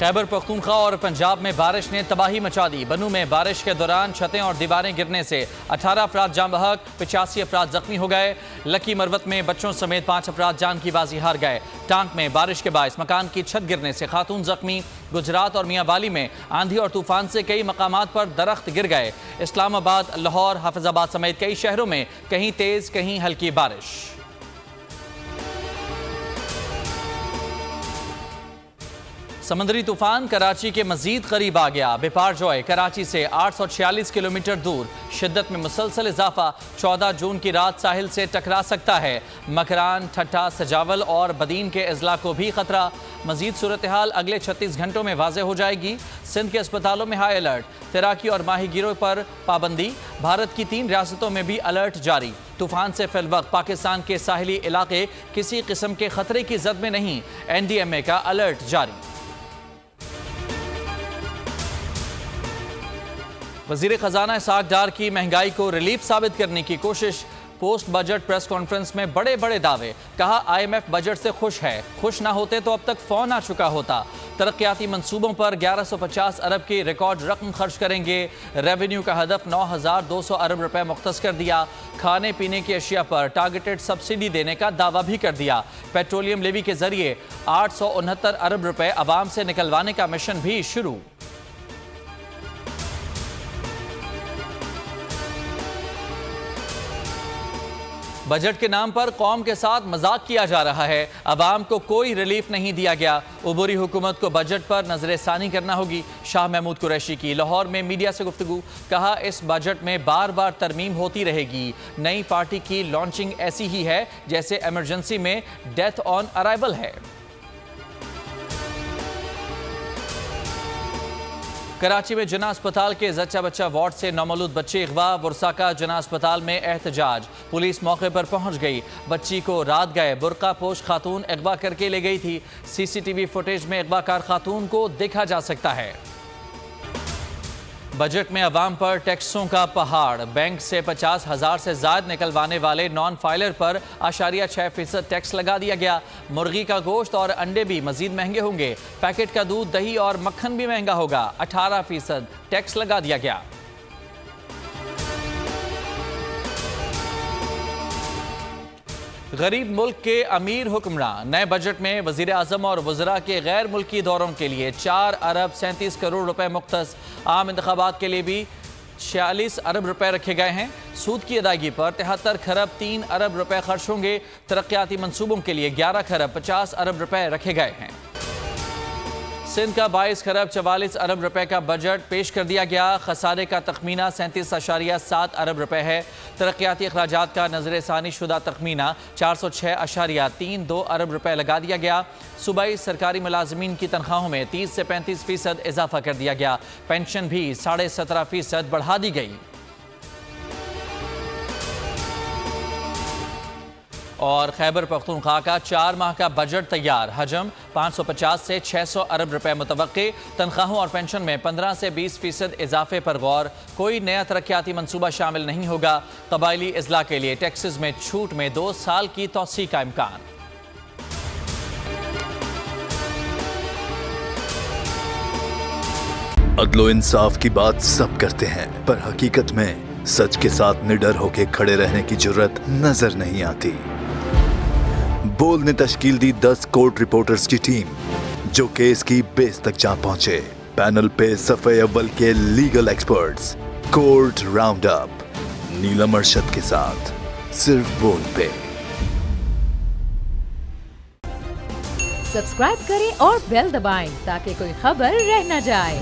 खैबर पख्तूनख्वा और पंजाब में बारिश ने तबाही मचा दी। बनू में बारिश के दौरान छतें और दीवारें गिरने से 18 अफराद जान बहक, 85 अफराद जख्मी हो गए। लकी मरवत में बच्चों समेत 5 अफराद जान की बाजी हार गए। टांक में बारिश के बायस मकान की छत गिरने से खातून जख्मी। गुजरात और मियाँ वाली में आंधी और तूफान से कई मकामात पर दरख्त गिर गए। इस्लामाबाद, लाहौर, हाफिजाबाद समेत कई शहरों में कहीं तेज कहीं हल्की बारिश। समुद्री तूफान कराची के मजीद करीब आ गया। बिपारजॉय कराची से 846 किलोमीटर दूर। शिद्दत में मुसलसल इजाफा। 14 जून की रात साहिल से टकरा सकता है। मकरान, ठट्ठा, सजावल और बदीन के अजला को भी खतरा। मजीद सूरत हाल अगले 36 घंटों में वाज़ेह हो जाएगी। सिंध के अस्पतालों में हाई अलर्ट। तैराकी और माहीगीरों पर पाबंदी। भारत की 3 रियासतों में भी अलर्ट जारी। तूफान से फिलवक्त पाकिस्तान के साहिली इलाके किसी किस्म के खतरे की जद में नहीं। NDMA का अलर्ट जारी। वज़ीर ख़जाना इसहाक डार की महंगाई को रिलीफ साबित करने की कोशिश। पोस्ट बजट प्रेस कॉन्फ्रेंस में बड़े बड़े दावे। कहा IMF बजट से खुश है, खुश ना होते तो अब तक फ़ौन आ चुका होता। तरक्याती मंसूबों पर 1150 अरब की रिकॉर्ड रकम खर्च करेंगे। रेवेन्यू का हदफ 9200 अरब रुपए मुख्तस कर दिया। खाने पीने की अशिया पर टारगेटेड सब्सिडी देने का दावा भी कर दिया। पेट्रोलियम लेवी के जरिए 869 अरब रुपए अवाम से निकलवाने का मिशन भी शुरू। बजट के नाम पर कौम के साथ मजाक किया जा रहा है। अवाम को कोई रिलीफ नहीं दिया गया। उबूरी हुकूमत को बजट पर नजरसानी करना होगी। शाह महमूद कुरैशी की लाहौर में मीडिया से गुफ्तगू। कहा, इस बजट में बार बार तरमीम होती रहेगी। नई पार्टी की लॉन्चिंग ऐसी ही है जैसे इमरजेंसी में डेथ ऑन अराइवल है। कराची में जना अस्पताल के जच्चा बच्चा वार्ड से नौमौलूद बच्चे अगवा। बुरसाका जना अस्पताल में एहतजाज। पुलिस मौके पर पहुंच गई। बच्ची को रात गए बुर्का पोश खातून अगवा करके ले गई थी। CCTV फुटेज में अगवाकार खातून को देखा जा सकता है। बजट में अवाम पर टैक्सों का पहाड़। बैंक से 50,000 से ज्यादा निकलवाने वाले नॉन फाइलर पर 6% टैक्स लगा दिया गया। मुर्गी का गोश्त और अंडे भी मजीद महंगे होंगे। पैकेट का दूध, दही और मक्खन भी महंगा होगा। 18% टैक्स लगा दिया गया। गरीब मुल्क के अमीर हुक्मरान। नए बजट में वजीर आजम और वज़रा के गैर मुल्की दौरों के लिए 4 अरब 37 करोड़ रुपए मुख्तस। आम इंतखाबात के लिए भी 46 अरब रुपए रखे गए हैं। सूद की अदायगी पर 73 खरब 3 अरब रुपए खर्च होंगे। तरक्याती मंसूबों के लिए 11 खरब 50 अरब रुपए रखे गए हैं। सिंध का 22 खरब 44 अरब रुपए का बजट पेश कर दिया गया। खसारे का तखमीना 37.7 अरब रुपए है। तरक्याती अखराजात का नजरसानी शुदा तखमीना 406.32 अरब रुपए लगा दिया गया। सूबाई सरकारी मुलाजमीन की तनख्वाहों में 30 से 35% इजाफा कर दिया गया। पेंशन भी 17.5% बढ़ा दी गई। और खैबर पख्तूनख्वा का 4 माह का बजट तैयार। हजम 550 से 600 अरब रुपए मुतवक्के। तनख्वाहों और पेंशन में 15 से 20% इजाफे पर गौर। कोई नया तरक्याती मंसूबा शामिल नहीं होगा। कबायली अजला के लिए टैक्सेस में छूट में 2 साल की तौसी का इम्कान। अदलो इंसाफ की बात सब करते हैं, पर हकीकत में सच के साथ निडर होकर खड़े रहने की जुर्रत नजर नहीं आती। बोल ने तश्कील दी 10 कोर्ट रिपोर्टर्स की टीम, जो केस की बेस तक जा पहुंचे। पैनल पे सफे अव्वल के legal experts. Court round up Neelam Arshad के साथ सिर्फ बोल पे। सब्सक्राइब करें और बेल दबाएं ताकि कोई खबर रह न जाए।